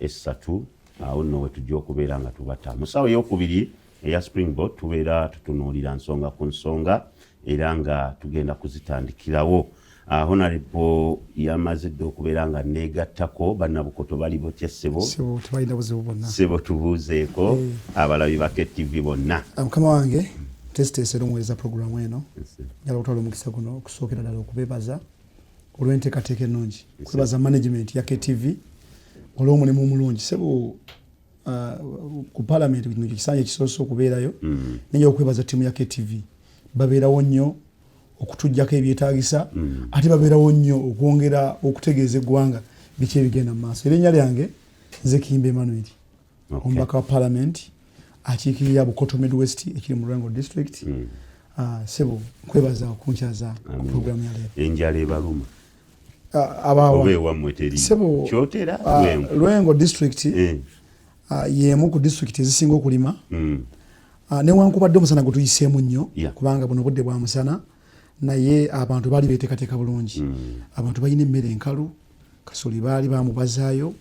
essatu awo nno wetujja okubeera nga tubata mu ssaawa ey'okubiri eya Springbok tubeera tutunuulira nsonga ku nsonga era nga tugenda kuzitandikirawo. Honorable yamaze dde okubeera nga neegattako bannabukoto bali botya ssebo tebalina buzibu bonna ssebo tubuuzeeko abalabi ba KTV bonna. Mukama wange tesiteese era omuweereza puroguramu eno njala okutwala omukisa guno okusookera ddala okubeebaza olw'enteekateeka ennungi kwebaza management ya KTV olw'omulimu omulungi ssebo ku palamenti kino kisanja ekisoose okubeerayo naye okwebaza ttiimu ya KTV babeerawo nnyo okutujjako ebyetaagisa ate babeerawo nnyo okwongera okutegeeza eggwanga biki ebigenda mu maaso. Erinnya lyange nze Kiyimba Emmanuel omubaka wa palamenti akiikirira Bukoto Midwest ekiri mu Lwengo District. Ssebo nkwebaza okunkyaza ku puroguramu ya leero. Enjala ebaluma oba ewammwe teri kyotera Lwengo District y'emu ku district ezisinga okulima newankubadde omusana gwe tuyiseemu nnyo kubanga buno budde bwa musana naye abantu baali beeteekateeka bulungi. Abantu balina emmere enkalu kasoli baali bamubazaayo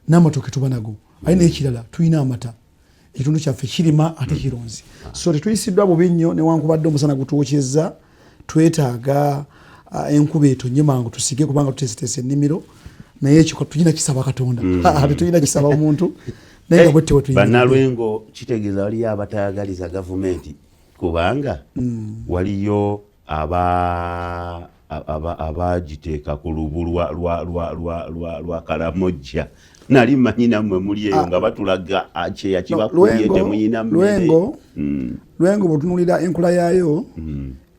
n'amatooke tuba nago aye n'ekirala tulina amata ekitundu kyaffe kirima ate kironzi so tetuyisiddwa bubi nnyo newankubadde omusana gutwokyezza twetaaga enkuba etonye mangu tusige kubanga tuteeseteese ennimiro naye ekyo tulina kisaba Katonda ate tulina kisaba omuntu naye nga bwette wetuyina bannalwengo kitegeeza waliyo abatayagaliza gavumenti kubanga waliyo abagiteeka ku lubu lwa Kalamojja nali manyi nammwe muli eyo nga batulaga kyeya kibakubye temuyina mmere. Lwengo bwetunuulira enkula yaayo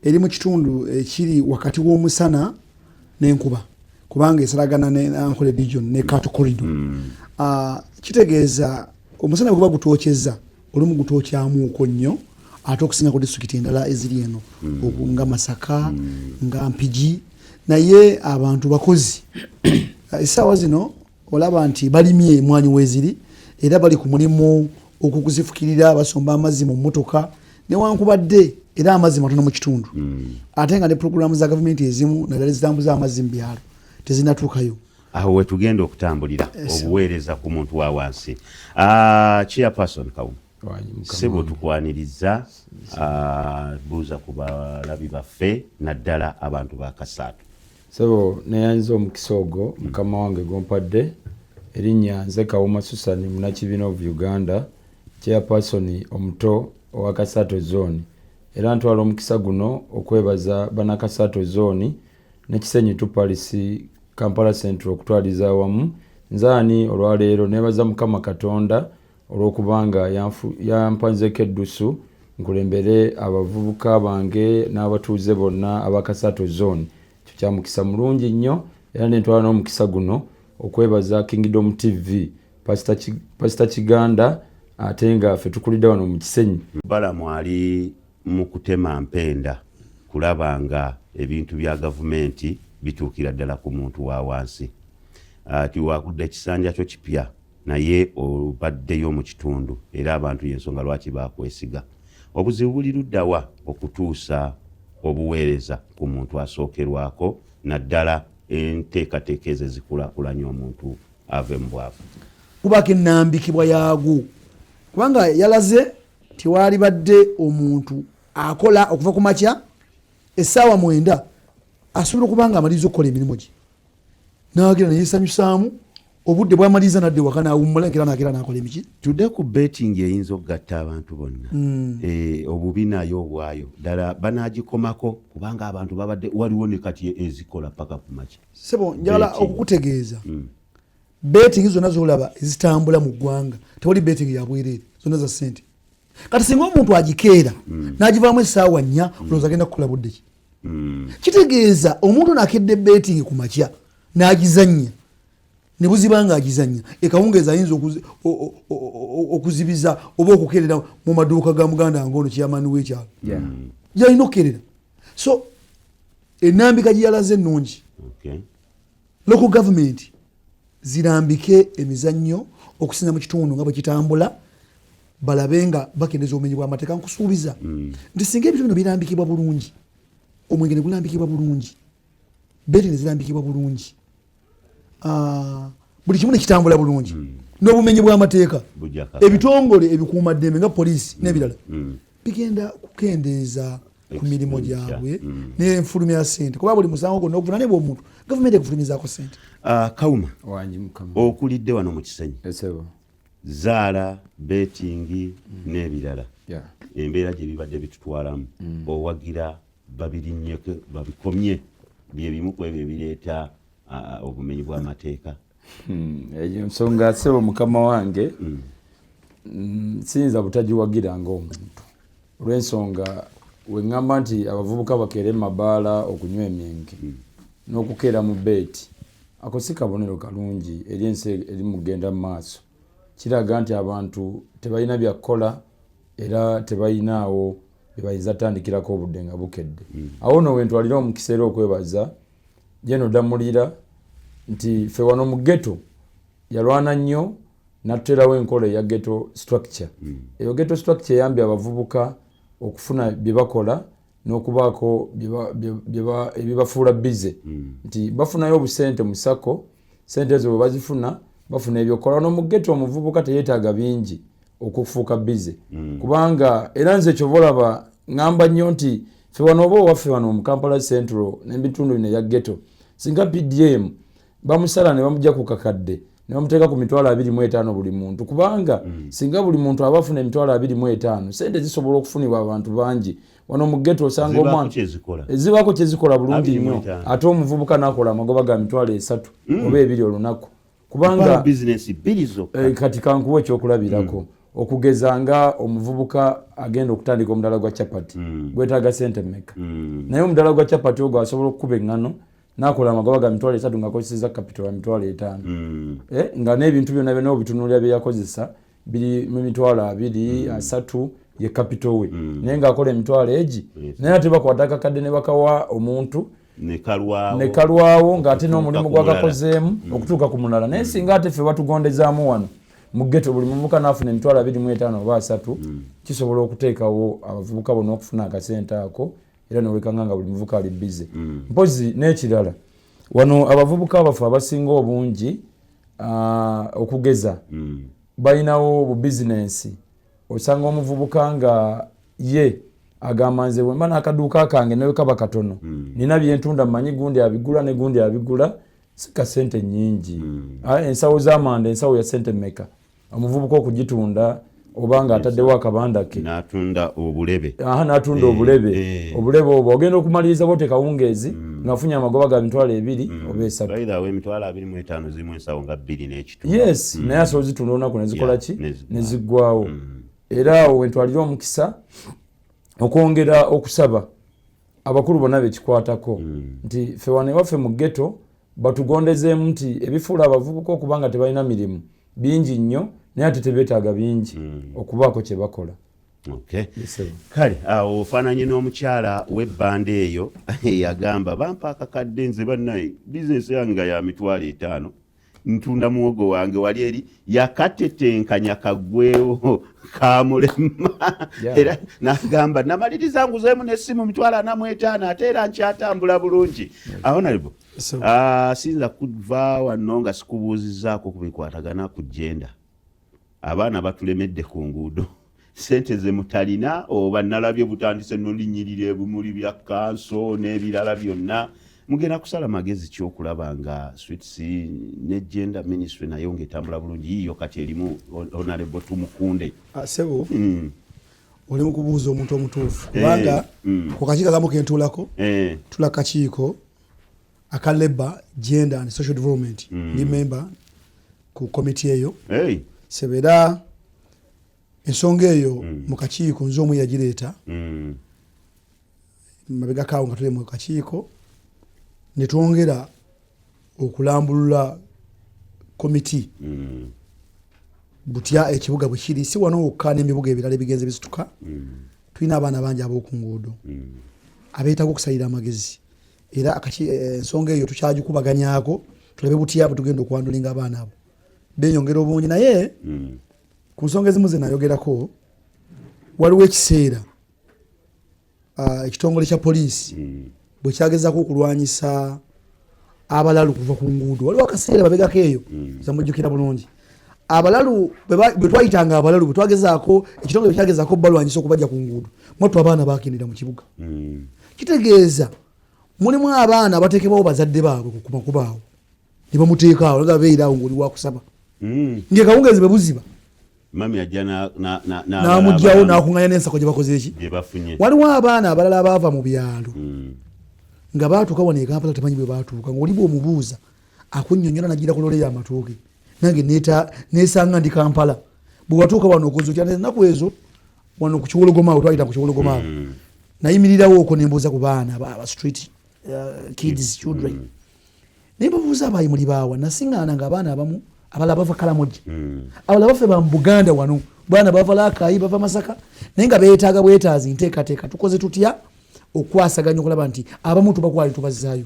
eri mu kitundu ekiri wakati w'omusana n'enkuba kubanga esalagana ne Ankole region ne Kato corridor. Kitegeeza omusana bwe guba gutwokyezza olumu gutwokyamuuko nnyo ate okusinga ku disitulikiti endala eziri eno nga Masaka nga Mpigi naye abantu bakozi essaawa zino olaba nti balimye emwanyi weeziri era bali ku mulimu okukuzifukirira basomba amazzi mu mmotoka newankubadde era amazzi matono mu kitundu ate nga ne puroguramu za gavumenti ezimu naddala ezitambuza amazzi mu byalo tezinatuukayo. Aho wetugenda okutambulira obuweereza ku muntu wa wansi. Chairperson Kawuma ssebo tukwaniriza buuza ku balabi baffe naddala abantu ba Kasatu. Ssebo neyanyiza omukisa ogwo mukama wange gompadde erinnya nze Kawuma Susani Munakibiina of Uganda Chairperson omuto owa Kasatu zone era ntwala omukisa guno okwebaza bana Kasatu zone n'ekisenyi tupalisi Kampala Central okutwaliza awamu nzaani olwaleero nebaza Mukama Katonda olw'okubanga yampanzeko eddusu nkulembere abavubuka bange n'abatuuze bonna aba Kasatu zone. Ekyo kya mukisa mulungi nnyo era nentwala n'omukisa guno okwebaza Kingdom TV Pastor Kiganda ate nga ffe tukulidde wano mu Kisenyi. Balamu ali mu kutema mpenda kulaba nga ebintu bya gavumenti bituukira ddala ku muntu wa wansi. Tiwakudde ekisanja kyo kipya naye obaddeyo mu kitundu era abantu y'ensonga lwaki bakwesiga. Obuzibu buli luddawa okutuusa obuweereza ku muntu asookerwako naddala enteekateeka ezo zikulaakulanya omuntu ave mu bwavu. Kubako ennambikibwa yaagwo kubanga yalaze tiwaali badde omuntu akola okuva ku makya essaawa 9 asobola okubanga amaliza okukola emirimu gye n'agenda neyeesanyusaamu obudde bwamaliza nadde waka naawummula nkera naagera n'akola emiki. Tudde ku betting eyinza okugatta abantu bonna obubi nayo obwayo ddala banaagikomako kubanga abantu babadde waliwo ne kati ezikola paka ku makya. Ssebo njagala okukutegeeza betting zonna z'olaba ezitambula mu ggwanga tewali betting ya bwereere zonna za ssente. Kati singa omuntu agikeera n'agivaamu essaawa 4 olowooza agenda kukola budde ki? Kitegeeza omuntu nakedde betting ku makya n'agizannya ne buziba nga agizannya ekawungeeza ayinza okuzibiza oba okukerera mu maduuka ga muganda ng'ono kiyamani w'ekyalo gyalina okukerera. So ennambika gye yalaze ennungi local government zirambike emizannyo okusinza mu kitundu nga bwe kitambula balabe nga bakendeza obumenyi bw'amateeka. Nkusuubiza nti singa ebintu bino birambikibwa bulungi omwenge ne gulambikibwa bulungi bete ne zirambikibwa bulungi buli kimu ne kitambula bulungi n'obumenyi bw'amateeka ebitongole ebikuuma ddembe nga poliisi n'ebirala bigenda kukendeeza ku mirimu gyabwe n'enfulumya ya ssente kuba buli musango gwonna oguvunaanibwa omuntu gavumenti ekufulumizaako ssente. Kawuma okulidde wano mu Kisenyi zaala betingi n'ebirala embeera gye bibadde bitutwalamu owagira babikomye byebimu ku ebyo ebireeta obumenyi bw'amateeka. Eyo nsonga sebo mukama wange siyinza butagiwagira ng'omuntu olw'ensonga weŋŋamba nti abavubuka bakeera emabaala okunywa emyenge n'okukeera mu beeti ako si kabonero kalungi eri ensi eri mugenda mu maaso. Kiraga nti abantu tebalina byakukola era tebalinaawo bye bayinza tandikirako obudde nga bukedde. Awo nno wentwalira omukisa era okwebaza jeno damulira nti ffe wano mu ghetto yalwana nnyo n'atuterawo enkola eya ghetto structure. Eyo ghetto structure eyambye abavubuka okufuna bye bakola n'okubaako ebibafuula bize nti bafunayo obusente mu sako, sente ezo bwe bazifuna bafuna ebyokola. No mu ghetto omuvubuka teyeetaaga bingi okufuuka bize kubanga era nze kyova olaba ŋŋamba nnyo nti ffe wano oba owaffe wano mu Kampala Central n'ebitundu bino eya ghetto singa PDM bamusala ne bamugya ku kakadde ne bamuteeka ku mitwalo 25 buli muntu kubanga singa buli muntu aba afuna emitwalo 25 sente zisobola okufunibwa abantu bangi. Wano mu ghetto osanga omwana ezibaako kyezikola bulungi nnyo ate omuvubuka n'akola amagoba ga mitwalo 3 oba 2 olunaku kubanga kati kankuwa ekyokulabirako okugeza nga omuvubuka agenda okutandika omudala gwa chapati gwetaaga sente mmeka naye omudala gwa chapati ogwo asobola okukuba eŋŋano n'akola amagoba ga mitwalo 3 ng'akozeseza capital ya mitwalo 5 nga n'ebintu byonna byonna obitunuulira bye yakozesa biri mu mitwalo 2 3 ye capital we naye ng'akola emitwalo egi naye ate bakwata akakadde ne bakawa omuntu ne kalwawo ng'ate n'omulimu gwagakozeemu okutuuka ku mulala. Naye singa ate ffe batugondezaamu wano mu ghetto buli muvubuka n'afuna emitwalo 25 oba 3 kisobola okuteekawo abavubuka bonna okufuna akasente ako era newekanga nga buli muvubuka ali bize. Mpozi n'ekirala wano abavubuka abafu abasinga obungi okugeza balinawo bu bizinensi. Osanga omuvubuka nga ye agamba nze bwe mba n'akaduuka kange nawe kaba katono nina byentunda mmanyi gundi abigula ne gundi abigula sika sente nnyingi ensawo z'amanda ensawo ya sente mmeka omuvubuka okugitunda obanga ataddewo akabanda ke n'atunda obulebe n'atunda obulebe obwo ogenda okumaliriza bote kawungeezi ng'afunye amagoba ga mitwalo 2 oba 3 bayira we mitwalo 25 zimu ensawo nga 2 n'ekitundu yes naye asobola zitunda olunaku ne zikola ki ne ziggwawo. Era awo wentwalira omukisa okwongera okusaba abakulu bonna bekikwatako nti ffe wano ewaffe mu ghetto batugondezeemu nti ebifuula abavubuka okubanga tebalina mirimu bingi nnyo naye ate tebeetaaga bingi okubaako kye bakola. Kale awo ofaananye n'omukyala w'ebbanda eyo yagamba bampa akakadde nze bannaye bizinesi yange nga ya mitwalo 5 ntunda muwogo wange wali eri yakatetenkanya kagwewo kamulema era nagamba namaliriza nguzeemu n'essimu mitwalo 45 ate era nkyatambula bulungi. Awo nalibo sinza kuva wano nga sikubuuzizaako ku bikwatagana ku genda. Abaana batulemedde ku nguudo sente ze mutalina oba nalabye butandise n'olinyirira ebimuli bya kanso n'ebirala byonna mugenda kusala magezi kyokulaba nga Sweets ne Gender Ministry nayo ng'etambula bulungi yiyo kati erimu Honorable Tumukunde. Sebo oli mu kubuuza omuntu omutuufu kubanga ku kakiiko akamu kentuulako tula kakiiko aka Labour, Gender and Social Development ndi member ku komiti eyo sebera ensonga eyo mu kakiiko nze omu yagireeta mabega kaawo nga tuli mu kakiiko ne twongera okulambulula komiti butya ekibuga bwe kiri si wano wokka n'emibuga ebirala ebigenze bisituka tulina abaana bangi ab'oku nguudo abeetaaga okusalira amagezi era ensonga eyo tukyagikubaganyaako tulabe butya bwe tugenda okwandulinga abaana abo benyongera obungi naye ku nsonga ezimu ze nayogerako waliwo ekiseera ekitongole kya poliisi bwe kyagezako okulwanyisa abalalu kuva ku nguudo waliwo akaseera babegako eyo zamujjukira bulungi abalalu bwe twayitanga abalalu bwe twagezaako ekitongole kyagezaako balwanyisa okubajja ku nguudo mwattu abaana bakendera mu kibuga kitegeeza mulimu abaana abateekebwawo bazadde baabwe ku makubaawo ne bamuteekaawo naga beeraawo ng'oli wakusaba ng'ekawungeezi bwe buziba mami ajja n'amugyawo n'akuŋŋanya n'ensako gye bakoze eki waliwo abaana abalala abaava mu byalo nga baatuuka wano e Kampala temanyi bwe baatuuka ng'oli bw'omubuuza akunnyonnyola nagira ku loole y'amatooke nange neesanga ndi Kampala bwe watuuka wano okozotya ennaku ezo wano ku Kiwologomaawo twayita ku Kiwologomaawo nayimirirawo okwo ne mbuuza ku baana aba street kids children ne mbuuza abayi muli baawa nasiŋŋaana ng'abaana abamu abalala bava Kalamoja abalala baffe ba mu Buganda wano bwana bava Lakayi bava Masaka naye nga beetaaga bwetaazi nteekateeka tukoze tutya okwasaganya okulaba nti abamu tubakwali tubazaayo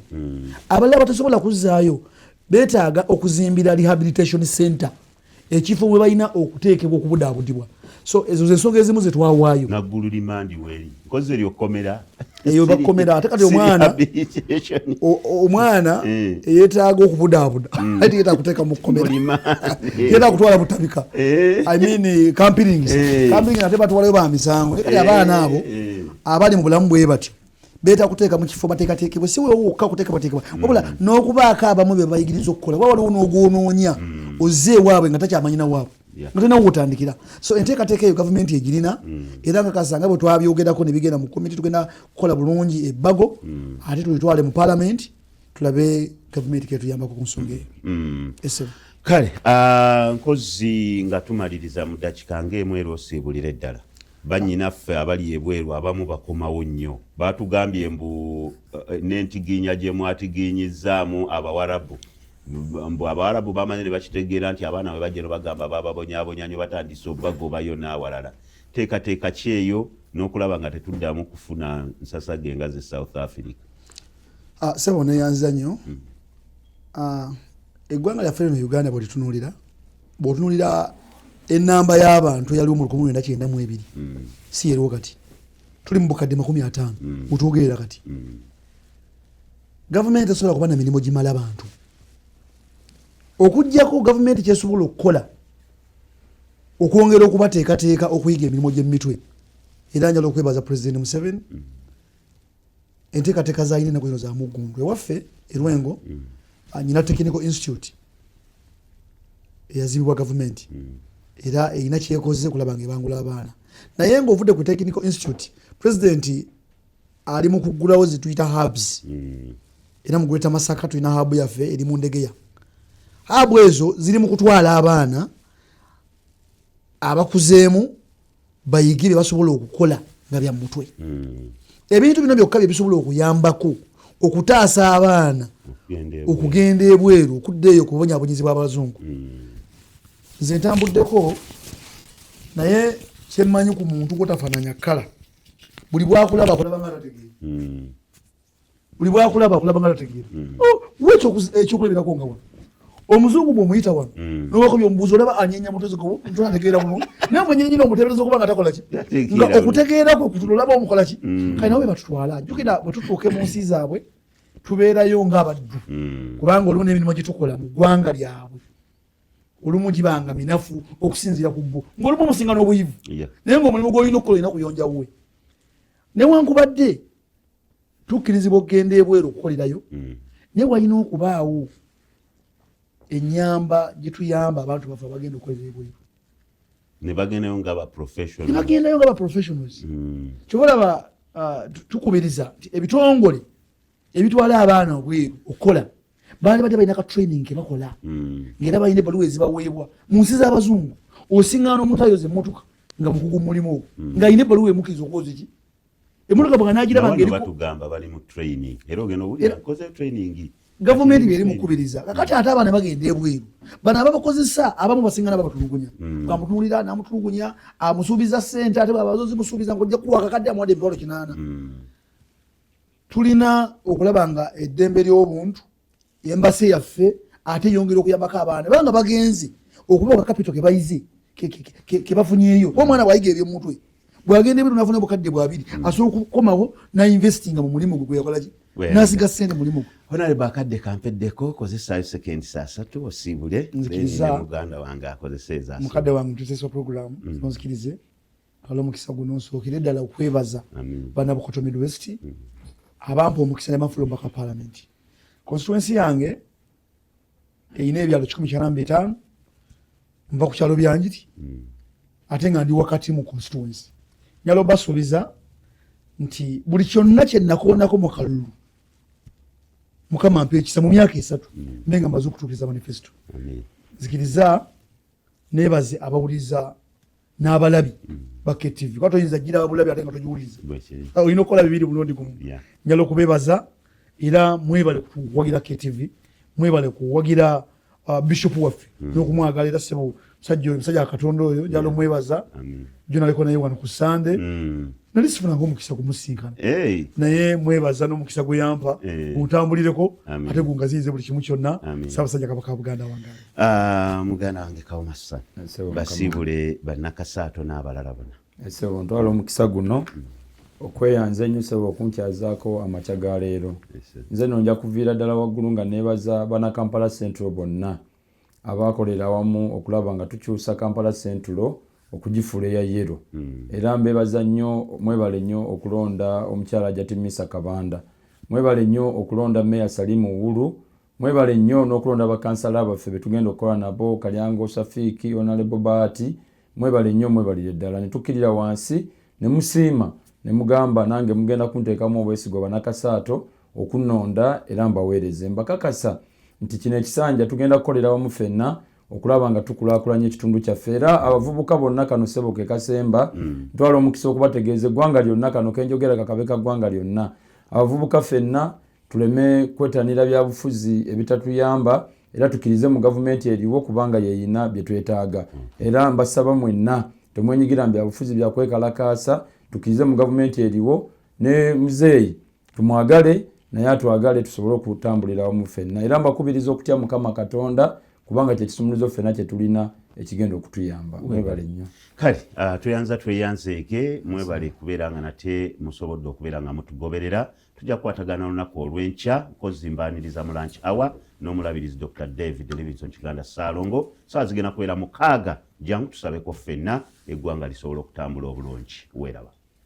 abalala batasobola kuzzaayo beetaaga okuzimbira rehabilitation center ekifo bwe balina okuteekebwa okubudaabudibwa so ezo zensonga ezimu ze twawaayo naggulu limandi weeri nkoze eryokomera eyo bakomera ate kati omwana yeetaaga okubudaabuda ate yeetaaga kuteeka mu kkomera yeetaaga kutwala butabika I mean camping ate batwalayo ba misango kati abaana abo abali mu bulamu bwe batyo beetaaga kuteeka mu kifo bateekateekebwe si weewo wokka kuteeka bateekebwa wabula n'okubaako abamu be bayigiriza okukola kuba waliwo n'ogwonoonya ozze ewaabwe nga takyamanyina waabwe nga talina wotandikira so enteekateeka eyo gavumenti egirina era nga kasanga bwe twabyogerako ne bigenda mu komiti tugenda kukola bulungi ebbago ate tulitwale mu paalamenti tulabe gavumenti ketuyambako ku nsonga eyo kale nkozi nga tumaliriza mu ddakiika ng'emu era osiibulira eddala bannyinaffe abali ebweru abamu bakomawo nnyo baatugambye mbu n'entigiinya gye mwatigiinyizaamu abawarabu mbu abawarabu bamanyi ne bakitegeera nti abaana bwe bajja bagamba bababonyaabonya nnyo batandise obagobayo n'awalala teekateeka ki eyo n'okulaba nga tetuddamu kufuna nsasage nga ze South Africa sebo neyanza nnyo eggwanga lyaffe lino Uganda bw'otunuulira ennamba y'abantu yaliwo mu 1992 si eriwo kati tuli mu bukadde 50 bwetwogerera kati gavumenti esobola kuba na mirimu gimala abantu okuggyako gavumenti kyesobola okukola okwongera okubateekateeka okuyiga emirimu gy'emitwe era njala okwebaza Pulezidenti Museveni enteekateeka zayina ennaku zino za muggundu ewaffe Erwengo nyina Technical Institute eyazibibwa gavumenti era erina kyekoze kulaba nga ebangula abaana naye ng'ovudde ku Technical Institute Pulezidenti ali mu kuggulawo zituyita hubs era mu Greater Masaka tulina hub yaffe eri mu Ndegeya hub ezo ziri mu kutwala abaana abakuzeemu bayigire basobola okukola nga bya mutwe ebintu bino byokka bye bisobola okuyambako okutaasa abaana okugenda ebweru okuddeeyo ku bubonyaabonyezebwa abazungu nze ntambuddeko naye kyemmanyi ku muntu gwotafaananya kkala buli bwakulaba akulaba nga tategeera buli bwakulaba akulaba nga tategeera ekyokulabirako nga wano omuzungu bw'omuyita wano nobakobya omubuuzi olaba anyenya mutezi ntolategeera bulungi naye mwenyenyini omuteebereza okuba nga takola ki nga okutegeerako kutulolaba omukola ki kale nawe batutwala jjukira bwe tutuuke mu nsi zaabwe tubeerayo ng'abaddu kubanga olumu n'emirimu gye tukola mu ggwanga lyabwe olumu gibanga minafu okusinziira ku bo ng'olumu omusinga n'obuyivu naye ng'omulimu gw'olina okukola olina kuyonja wuwe newankubadde tukkirizibwa okugenda ebweru okukolerayo naye walina okubaawo ennyamba gye tuyamba abantu baffe abagenda okukolera ebweru ne bagendayo nga ba professionals kyobalaba tukubiriza nti ebitongole ebitwala abaana obweru okukola baali badde balina ka training ke bakola ng'era balina ebbaluwa ezibaweebwa mu nsi z'abazungu osiŋŋaana omuntu ayoza emmotoka nga mukugu mulimu ogwo ng'alina ebbaluwa emukkiriza okukoza ki emmotoka bwe naagiraba batugamba bali mu training era ogenda owulira nkoze training gavumenti byeri mukubiriza kakati ate abaana bagenda ebweru bano ababakozesa abamu basinga nababatulugunya bamutuulira namutulugunya amusuubiza ssente ate bwaba zimusuubiza ng'ojja kuwa kakadde amuwadde emitwalo 8 tulina okulaba nga eddembe ly'obuntu embase yaffe ate yongera okuyambako abaana banga bagenze okuba akapito ke bayize ke bafunyeeyo omwana wayiga ebyomutwe bwagenda ebintu nafuna obukadde bwabiri asobola okukomawo nainvestinga mu mulimu gwe gweyakolaki nasiga ssente mulimu gwe Honorable akadde kampeddeko kozesa second saa 3 osiibule nzikiriza muganda wange akozesa ezaso mukadde wange mutesesa program nzikirize kala omukisa guno nsookere ddala okwebaza Banabukoto Midwest abampa omukisa ne mafulo mbaka parliament constituency yange eyina ebyalo 195 nva ku kyalo byanjiri ate nga ndi wakati mu constituency nyalo basuubiza nti buli kyonna kye nakoonako mu kalulu Mukama ampe ekisa mu myaka 3 mbenga mbaze okutuukiriza manifesto nzikiriza nebaze abawuliza n'abalabi ba KTV kwatoyinza gira abulabi ate nga tojiwuliza olina okukola bibiri bulondi gumu nyalo kubebaza era mwebale kuwagira KTV mwebale kuwagira bishop waffe n'okumwagala era sebo musajja akatondo oyo njalo mwebaza jonaleko naye wano ku Sunday nali sifuna ng'omukisa kumusinkana naye mwebaza n'omukisa gwe yampa gutambulireko ate gungaziyize buli kimu kyonna Ssaabasajja Kabaka Buganda wange muganda wange Kawuma Susan basiibule bannakasaato n'abalala bona esebo ntwala omukisa guno okweyanza ennyo sebo okunkyazaako amakya ga leero nze nonja kuviira ddala waggulu nga neebaza bana Kampala Central bonna abakolera awamu okulaba nga tukyusa Kampala Central okugifuula eya yero era mbebaza nnyo mwebale nnyo okulonda omukyala Jatimisa Kabanda mwebale nnyo okulonda Meya Salimu Wulu mwebale nnyo n'okulonda bakansala baffe betugenda okukola nabo Kalyango Safiki Honorable Bahati mwebale nnyo mwebalire ddala ne tukkirira wansi ne musiima ne mugamba nange mugenda kunteekamu obwesigo banakasaato okunonda era mbaweereze mbakakasa nti kino ekisanja tugenda kukolera wamu ffenna okulaba nga tukulaakulanya ekitundu kyaffe era abavubuka bonna kano ssebo ke kasemba ntwala omukisa okubategeeza eggwanga lyonna kano kenjogera kakabeka ggwanga lyonna abavubuka ffenna tuleme kwetanira byabufuzi ebitatuyamba era tukkirize mu gavumenti eriwo kubanga yeyina bye twetaaga era mbasaba mwenna temwenyigira mu byabufuzi byakwekalakaasa tukkirize mu gavumenti eriwo ne muzeeyi tumwagale naye atwagale tusobole okutambulira wamu ffenna era mbakubiriza okutya Mukama Katonda kubanga kyekisumuluzo ffenna kye tulina ekigenda okutuyamba mwebale nnyo kale tuyanza tweyanzeege mwebale kubeera nga nate musobodde okubeera nga mutugoberera tujja kukwatagana olunaku olw'enkya kozimbaniriza mu lunch hour n'omulabirizi Dr. David Livingstone Kiganda Saalongo saa zigenda kubeera 6 jangu tusabeko ffenna eggwanga lisobole okutambula obulungi weeraba